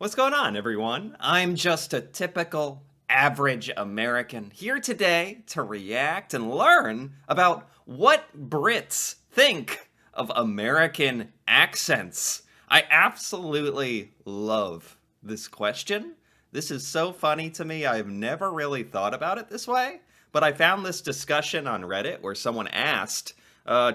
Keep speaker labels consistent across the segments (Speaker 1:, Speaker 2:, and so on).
Speaker 1: What's going on, everyone? I'm just a typical average American here today to react and learn about what Brits think of American accents. I absolutely love this question. This is so funny to me. I've never really thought about it this way, but I found this discussion on Reddit where someone asked,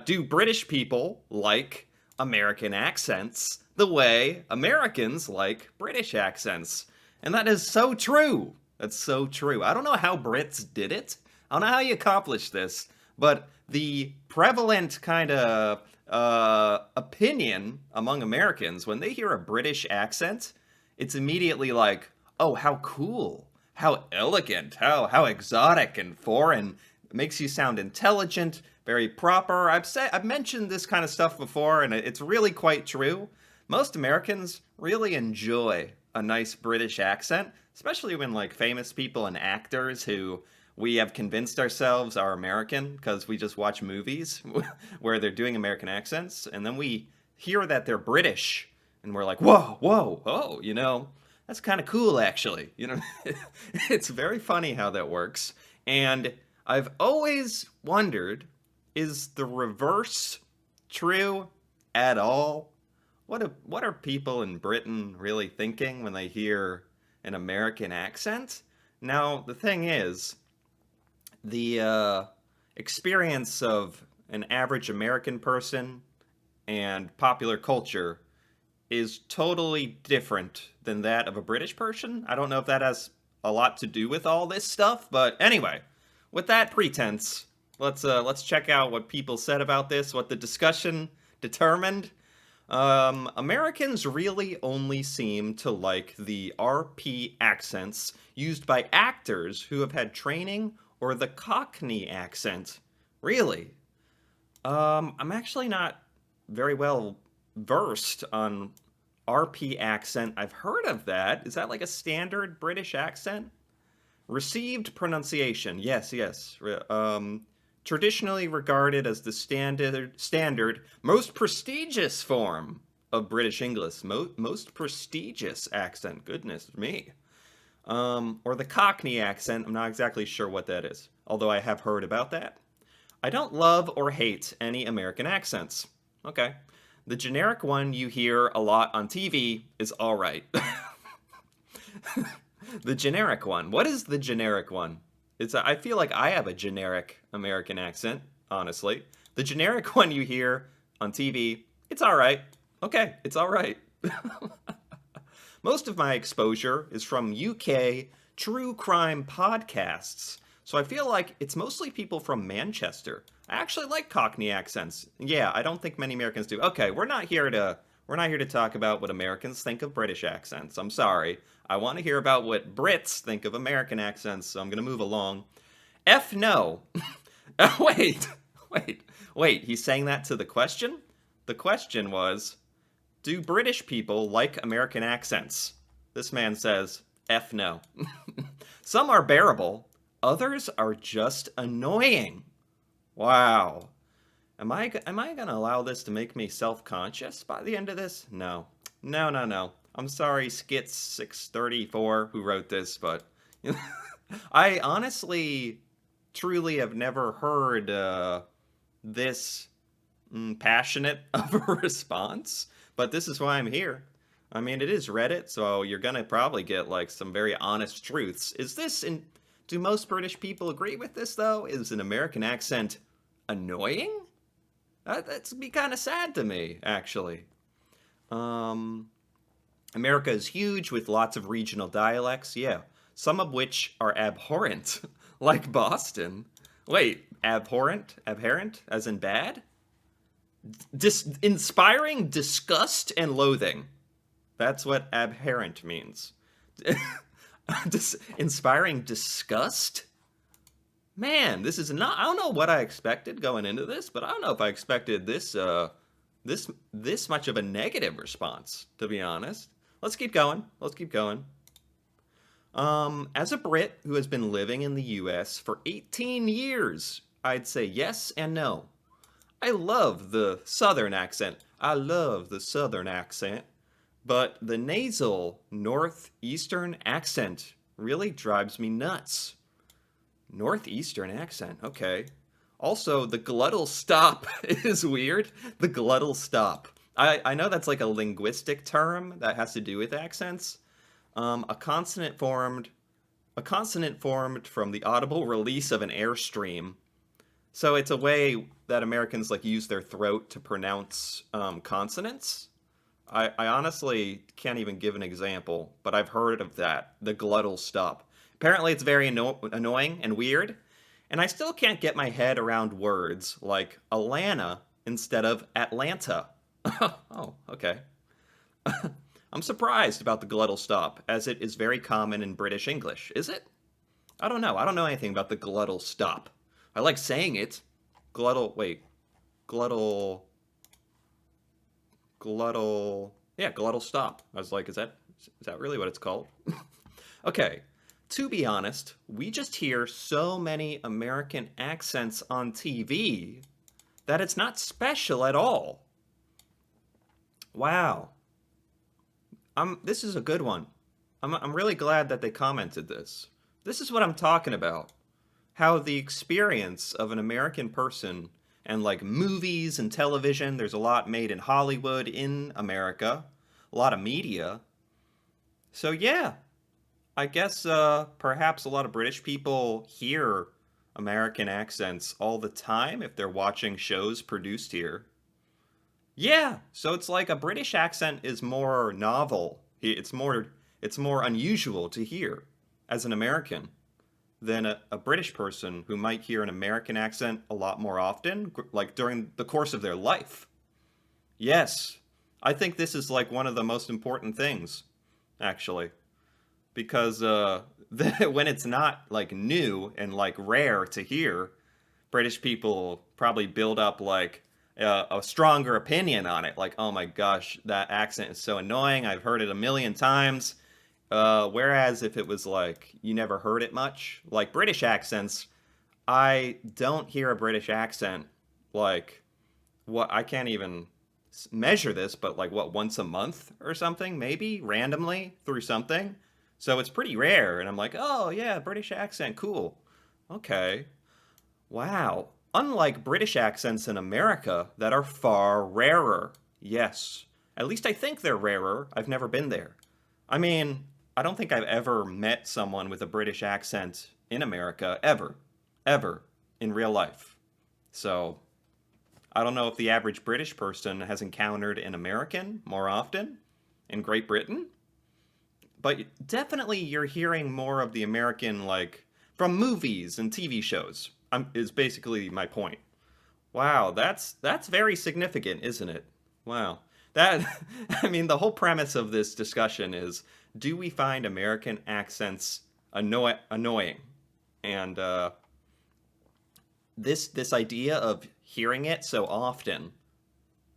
Speaker 1: do British people like American accents the way Americans like British accents? And that is so true. That's so true. I don't know how Brits did it. I don't know how you accomplished this, but the prevalent kind of opinion among Americans when they hear a British accent, it's immediately like, oh, how cool, how elegant, how exotic and foreign. It makes you sound intelligent, very proper. I've mentioned this kind of stuff before, and it's really quite true. Most Americans really enjoy a nice British accent, especially when like famous people and actors who we have convinced ourselves are American because we just watch movies where they're doing American accents, and then we hear that they're British, and we're like, whoa, whoa, oh, that's kind of cool, actually. It's very funny how that works. And I've always wondered, is the reverse true at all? What are people in Britain really thinking when they hear an American accent? Now, the thing is, the experience of an average American person and popular culture is totally different than that of a British person. I don't know if that has a lot to do with all this stuff, but anyway, with that pretense, let's check out what people said about this, what the discussion determined. Americans really only seem to like the RP accents used by actors who have had training or the Cockney accent. Really? I'm actually not very well versed on RP accent. I've heard of that. Is that like a standard British accent? Received pronunciation. Yes, yes. Traditionally regarded as the standard, most prestigious form of British English. Most prestigious accent. Goodness me. Or the Cockney accent. I'm not exactly sure what that is, although I have heard about that. I don't love or hate any American accents. Okay. The generic one you hear a lot on TV is alright. The generic one. What is the generic one? I feel like I have a generic American accent, honestly. The generic one you hear on TV, it's alright. Okay, it's alright. Most of my exposure is from UK true crime podcasts, so I feel like it's mostly people from Manchester. I actually like Cockney accents. Yeah, I don't think many Americans do. Okay, we're not here to talk about what Americans think of British accents. I'm sorry. I want to hear about what Brits think of American accents, so I'm going to move along. F no. Wait, wait. He's saying that to the question? The question was, do British people like American accents? This man says, F no. Some are bearable, others are just annoying. Wow. Am I gonna allow this to make me self-conscious by the end of this? No. No, no, no. I'm sorry, Skits634, who wrote this, but I honestly, truly have never heard this passionate of a response, but this is why I'm here. I mean, it is Reddit, so you're gonna probably get like some very honest truths. Do most British people agree with this though? Is an American accent annoying? That'd be kind of sad to me, actually. Um, America is huge with lots of regional dialects, yeah, some of which are abhorrent, like Boston. Wait, abhorrent? Abhorrent? As in bad? Inspiring disgust and loathing. That's what abhorrent means. Inspiring disgust? Man, this is not. I don't know what I expected going into this, but I don't know if I expected this much of a negative response, to be honest. Let's keep going. Let's keep going. As a Brit who has been living in the US for 18 years, I'd say yes and no. I love the southern accent. I love the southern accent. But the nasal northeastern accent really drives me nuts. Northeastern accent, okay. Also, the glottal stop is weird. The glottal stop. I know that's like a linguistic term that has to do with accents. A consonant formed from the audible release of an airstream. So it's a way that Americans like use their throat to pronounce consonants. I honestly can't even give an example, but I've heard of that, the glottal stop. Apparently, it's very annoying and weird, and I still can't get my head around words like Alana instead of Atlanta. Oh, okay. I'm surprised about the glottal stop, as it is very common in British English. Is it? I don't know. I don't know anything about the glottal stop. I like saying it. Wait. Glottal, yeah, glottal stop. I was like, is that really what it's called? Okay. To be honest, we just hear so many American accents on TV that it's not special at all. Wow. This is a good one. I'm really glad that they commented this. This is what I'm talking about. How the experience of an American person and like movies and television, there's a lot made in Hollywood in America, a lot of media. So yeah, I guess perhaps a lot of British people hear American accents all the time if they're watching shows produced here. Yeah, so it's like a British accent is more novel. It's more unusual to hear as an American than a British person who might hear an American accent a lot more often, like during the course of their life. Yes, I think this is like one of the most important things, actually, because when it's not like new and like rare to hear, British people probably build up like a stronger opinion on it. Like, oh my gosh, that accent is so annoying. I've heard it a million times. Whereas if it was like you never heard it much, like British accents, I don't hear a British accent like what I can't even measure this, but like what once a month or something, maybe randomly through something. So it's pretty rare, and I'm like, oh yeah, British accent, cool. Okay, wow. Unlike British accents in America that are far rarer. Yes. At least I think they're rarer. I've never been there. I mean, I don't think I've ever met someone with a British accent in America, ever. Ever. In real life. So, I don't know if the average British person has encountered an American more often in Great Britain, but definitely you're hearing more of the American, like, from movies and TV shows, is basically my point. Wow, that's very significant, isn't it? Wow. That I mean the whole premise of this discussion is do we find American accents annoying? And this idea of hearing it so often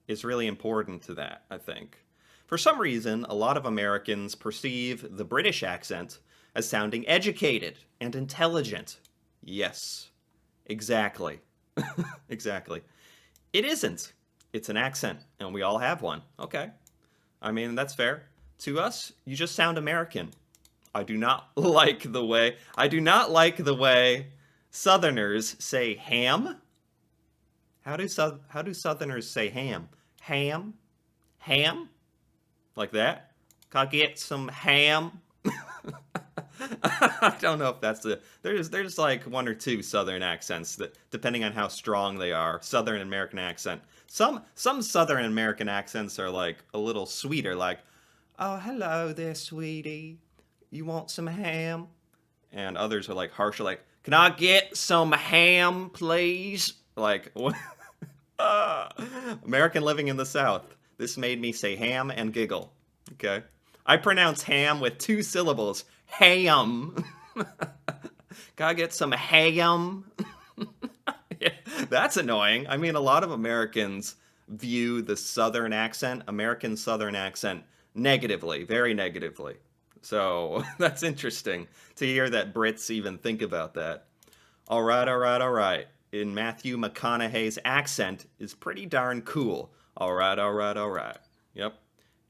Speaker 1: is really important to that, I think. For some reason, a lot of Americans perceive the British accent as sounding educated and intelligent. Yes, exactly. Exactly. It isn't. It's an accent, and we all have one. Okay. I mean, that's fair. To us, you just sound American. I do not like the way Southerners say ham. How do Southerners say ham? Ham? Ham? Like that? Can I get some ham? I don't know if that's there's like one or two Southern accents that depending on how strong they are. Southern American accent. Some Southern American accents are like a little sweeter, like, "Oh, hello there, sweetie. You want some ham?" And others are like harsher, like, "Can I get some ham, please?" Like, American living in the South. This made me say ham and giggle. Okay. I pronounce ham with two syllables. Ham. Gotta get some ham. Yeah, that's annoying. I mean, a lot of Americans view the Southern accent, American Southern accent, negatively, very negatively. So that's interesting to hear that Brits even think about that. All right, all right, all right. In Matthew McConaughey's accent is pretty darn cool. All right, all right, all right. Yep.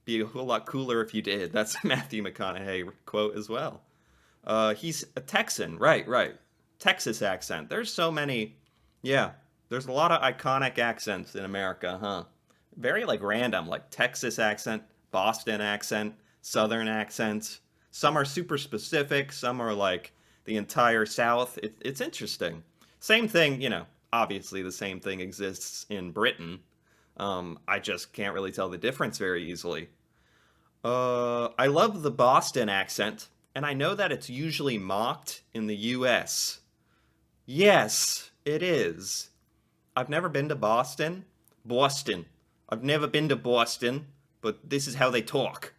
Speaker 1: Be a whole lot cooler if you did. That's a Matthew McConaughey quote as well. He's a Texan, right, right. Texas accent. There's so many. Yeah, there's a lot of iconic accents in America, huh? Very like random, like Texas accent, Boston accent, Southern accents. Some are super specific, some are like the entire South. It's interesting. Same thing, obviously the same thing exists in Britain. I just can't really tell the difference very easily. I love the Boston accent, and I know that it's usually mocked in the US. Yes, it is. I've never been to Boston. Boston. I've never been to Boston, but this is how they talk.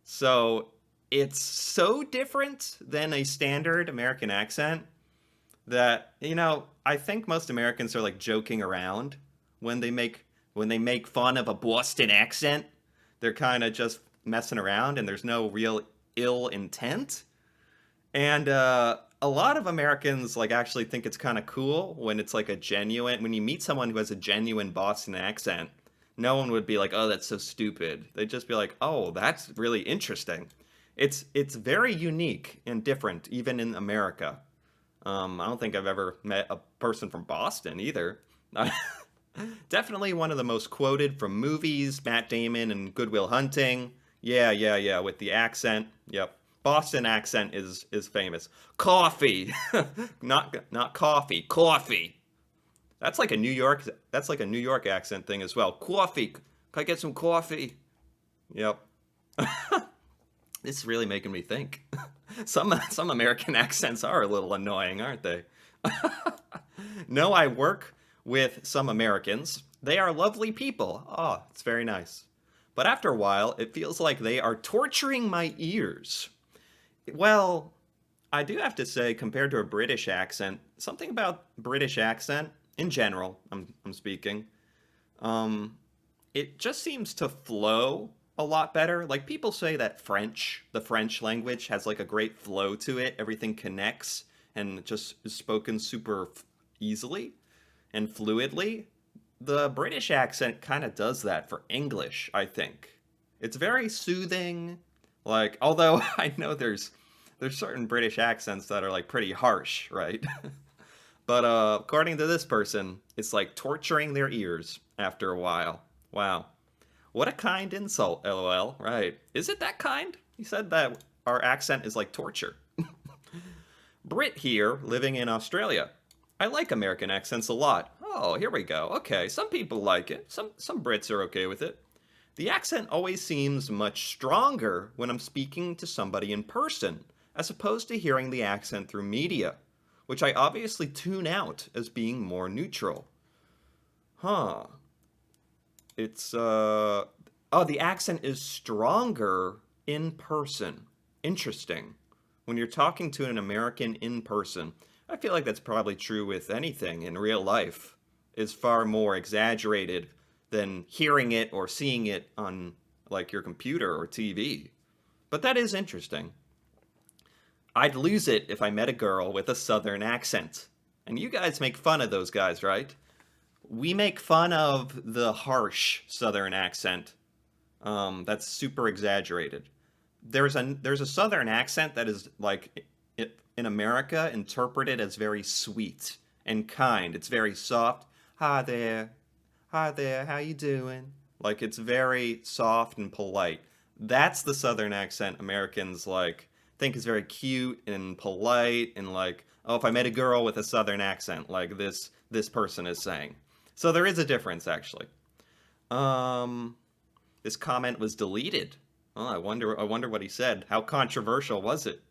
Speaker 1: So it's so different than a standard American accent that, I think most Americans are like joking around when they make when they make fun of a Boston accent. They're kind of just messing around and there's no real ill intent. And a lot of Americans like actually think it's kind of cool when it's like a genuine when you meet someone who has a genuine Boston accent. No one would be like, "Oh, that's so stupid." They'd just be like, "Oh, that's really interesting." It's very unique and different even in America. I don't think I've ever met a person from Boston either. Definitely one of the most quoted from movies, Matt Damon and Good Will Hunting. Yeah, yeah, yeah, with the accent. Yep. Boston accent is famous. Coffee. Not coffee, coffee. That's like a New York accent thing as well. Coffee. Can I get some coffee? Yep. This is really making me think. Some American accents are a little annoying, aren't they? No, I work with some Americans. They are lovely people. Oh, it's very nice. But after a while, it feels like they are torturing my ears. Well, I do have to say, compared to a British accent, something about British accent in general, I'm speaking, um, it just seems to flow a lot better. Like people say that the French language has like a great flow to it. Everything connects and just is spoken super easily and fluidly. The British accent kind of does that for English, I think. It's very soothing. Like, although I know there's certain British accents that are like pretty harsh, right? But according to this person, it's like torturing their ears after a while. Wow. What a kind insult, lol. Right. Is it that kind? He said that our accent is like torture. Brit here, living in Australia. I like American accents a lot. Oh, here we go. Okay, some people like it. Some Brits are okay with it. The accent always seems much stronger when I'm speaking to somebody in person, as opposed to hearing the accent through media, which I obviously tune out as being more neutral. Huh. It's oh, the accent is stronger in person. Interesting. When you're talking to an American in person, I feel like that's probably true with anything in real life. Is far more exaggerated than hearing it or seeing it on like your computer or TV. But that is interesting. I'd lose it if I met a girl with a southern accent. And you guys make fun of those guys, right? We make fun of the harsh southern accent. That's super exaggerated. There's a southern accent that is like in America interpreted as very sweet and kind. It's very soft. Hi there, how you doing? Like it's very soft and polite. That's the southern accent Americans like think is very cute and polite and like, oh, if I met a girl with a southern accent, like this person is saying. So there is a difference actually. Um, this comment was deleted. Oh, I wonder what he said. How controversial was it?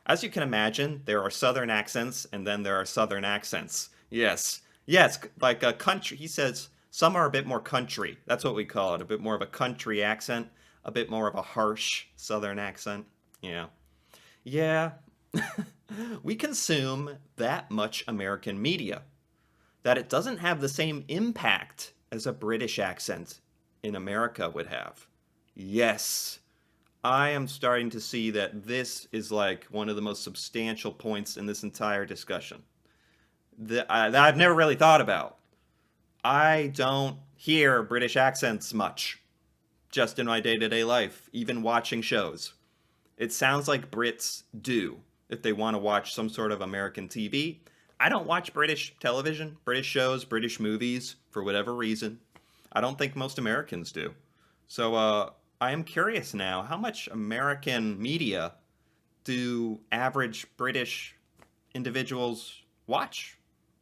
Speaker 1: As you can imagine, there are southern accents and then there are southern accents. Yes. Yes, like a country. He says some are a bit more country. That's what we call it. A bit more of a country accent, a bit more of a harsh southern accent. Yeah. Yeah. We consume that much American media that it doesn't have the same impact as a British accent in America would have. Yes, I am starting to see that this is like one of the most substantial points in this entire discussion that I've never really thought about. I don't hear British accents much. just in my day-to-day life, even watching shows. It sounds like Brits do if they want to watch some sort of American TV. I don't watch British television, British shows, British movies for whatever reason. I don't think most Americans do. So I am curious now, how much American media do average British individuals watch?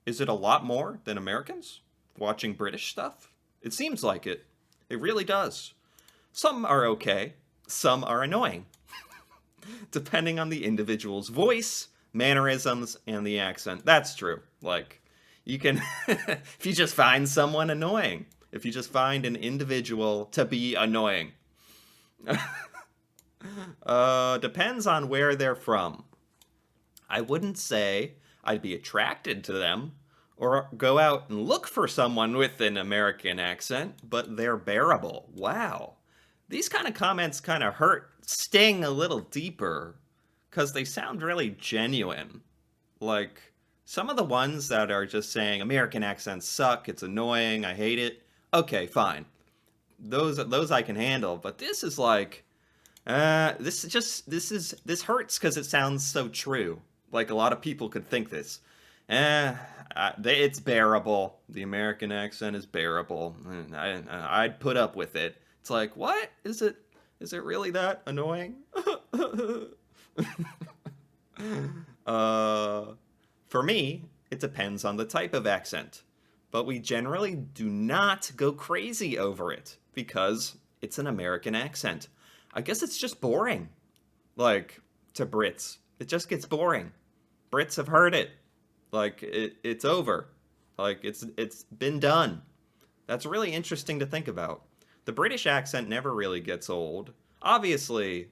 Speaker 1: Is it a lot more than Americans watching British stuff? It seems like it. It really does. Some are okay, some are annoying, depending on the individual's voice, mannerisms, and the accent. That's true. Like, you can, if you just find someone annoying, if you just find an individual to be annoying, depends on where they're from. I wouldn't say I'd be attracted to them or go out and look for someone with an American accent, but they're bearable. Wow. These kind of comments kind of sting a little deeper because they sound really genuine. Like, some of the ones that are just saying American accents suck, it's annoying, I hate it. Okay, fine. Those I can handle, but this is like this hurts because it sounds so true. Like a lot of people could think this. It's bearable. The American accent is bearable. I'd put up with it. It's like, what? Is it really that annoying? For me, it depends on the type of accent. But we generally do not go crazy over it because it's an American accent. I guess it's just boring. Like, to Brits. It just gets boring. Brits have heard it. Like, it's over. Like, it's been done. That's really interesting to think about. The British accent never really gets old. Obviously,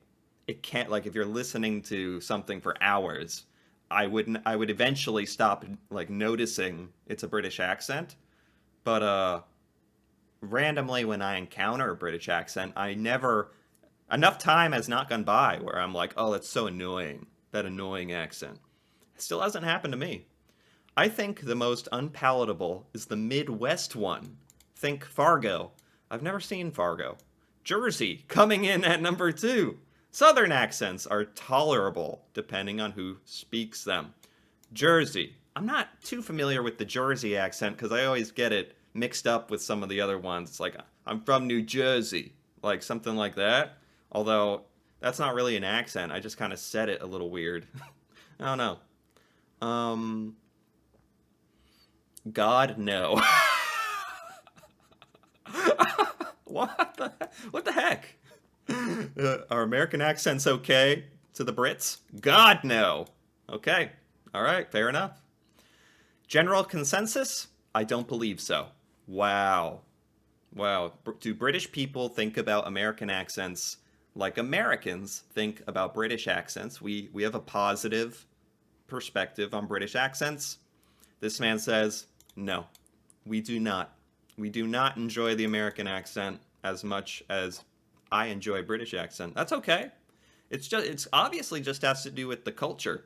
Speaker 1: it can't, like, if you're listening to something for hours, I would eventually stop, like, noticing it's a British accent. But, randomly when I encounter a British accent, enough time has not gone by where I'm like, oh, that's so annoying. That annoying accent. It still hasn't happened to me. I think the most unpalatable is the Midwest one. Think Fargo. I've never seen Fargo. Jersey, coming in at number 2. Southern accents are tolerable, depending on who speaks them. Jersey. I'm not too familiar with the Jersey accent, because I always get it mixed up with some of the other ones. It's like, I'm from New Jersey. Like, something like that. Although, that's not really an accent. I just kind of said it a little weird. I don't know. God, no. What the heck? Are American accents okay to the Brits? God, no. Okay. All right. Fair enough. General consensus? I don't believe so. Wow. Wow. Do British people think about American accents like Americans think about British accents? We have a positive perspective on British accents. This man says, no, we do not. We do not enjoy the American accent as much as I enjoy British accent. It's okay. It's obviously just has to do with the culture.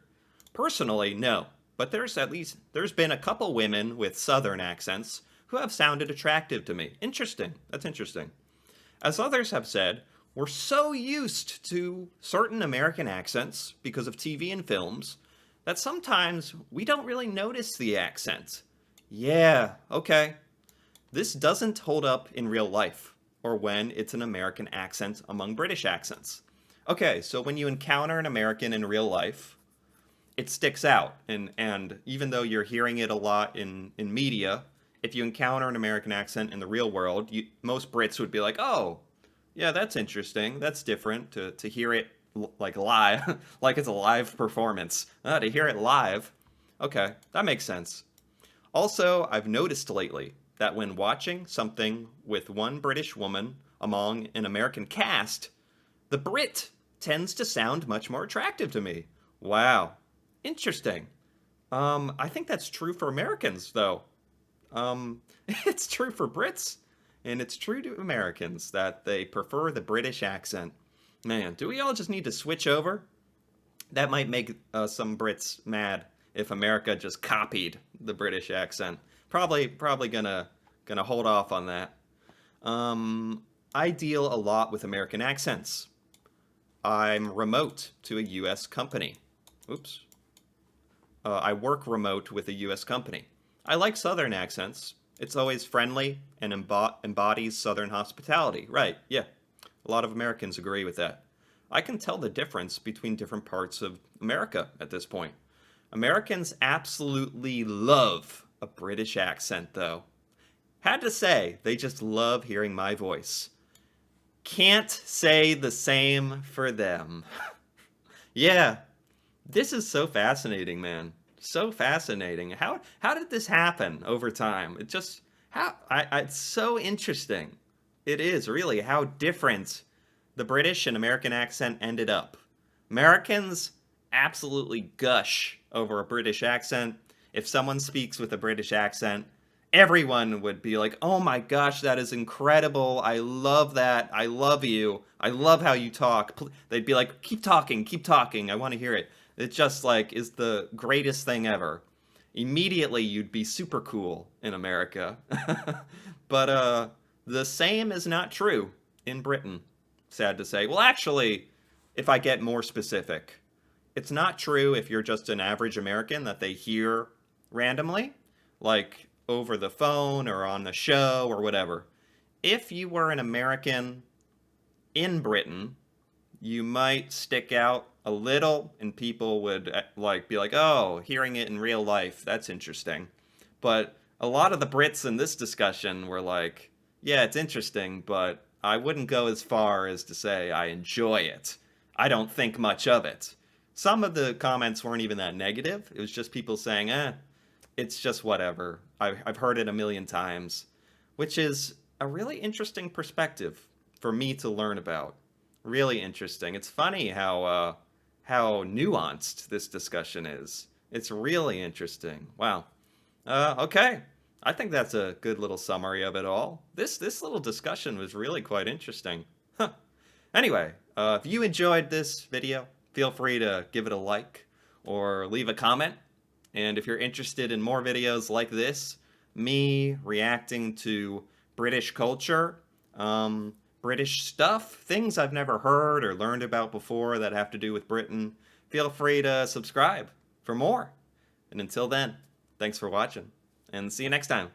Speaker 1: Personally, no. But there's been a couple women with Southern accents who have sounded attractive to me. Interesting. That's interesting. As others have said, we're so used to certain American accents because of TV and films that sometimes we don't really notice the accent. Yeah, okay. This doesn't hold up in real life, or when it's an American accent among British accents. Okay, so when you encounter an American in real life, it sticks out, and even though you're hearing it a lot in media, if you encounter an American accent in the real world, most Brits would be like, oh, yeah, that's interesting, that's different, to hear it like live, like it's a live performance. To hear it live, okay, that makes sense. Also, I've noticed lately that when watching something with one British woman among an American cast, the Brit tends to sound much more attractive to me. Wow. Interesting. I think that's true for Americans, though. It's true for Brits, and it's true to Americans that they prefer the British accent. Man, do we all just need to switch over? That might make some Brits mad if America just copied the British accent. Probably gonna hold off on that. I deal a lot with American accents. I'm remote to a US company. Oops. I work remote with a US company. I like Southern accents. It's always friendly and embodies Southern hospitality. Right, yeah. A lot of Americans agree with that. I can tell the difference between different parts of America at this point. Americans absolutely love a British accent, though. Had to say, they just love hearing my voice. Can't say the same for them. Yeah, this is so fascinating, man. So fascinating. How did this happen over time? It just it's so interesting. It is really how different the British and American accent ended up. Americans absolutely gush over a British accent. If someone speaks with a British accent, everyone would be like, "Oh my gosh, that is incredible. I love that. I love you. I love how you talk." They'd be like, "Keep talking, keep talking. I want to hear it." It just like is the greatest thing ever. Immediately you'd be super cool in America. But the same is not true in Britain. Sad to say. Well, actually, if I get more specific, it's not true if you're just an average American that they hear randomly, like over the phone or on the show or whatever. If you were an American in Britain, you might stick out a little and people would like be like, "Oh, hearing it in real life, that's interesting." But a lot of the Brits in this discussion were like, "Yeah, it's interesting, but I wouldn't go as far as to say I enjoy it. I don't think much of it." Some of the comments weren't even that negative. It was just people saying, it's just whatever. I've heard it a million times, which is a really interesting perspective for me to learn about. Really interesting. It's funny how nuanced this discussion is. It's really interesting. Wow. Okay. I think that's a good little summary of it all. This little discussion was really quite interesting. Huh. Anyway, if you enjoyed this video, feel free to give it a like or leave a comment. And if you're interested in more videos like this, me reacting to British culture, British stuff, things I've never heard or learned about before that have to do with Britain, feel free to subscribe for more. And until then, thanks for watching, and see you next time.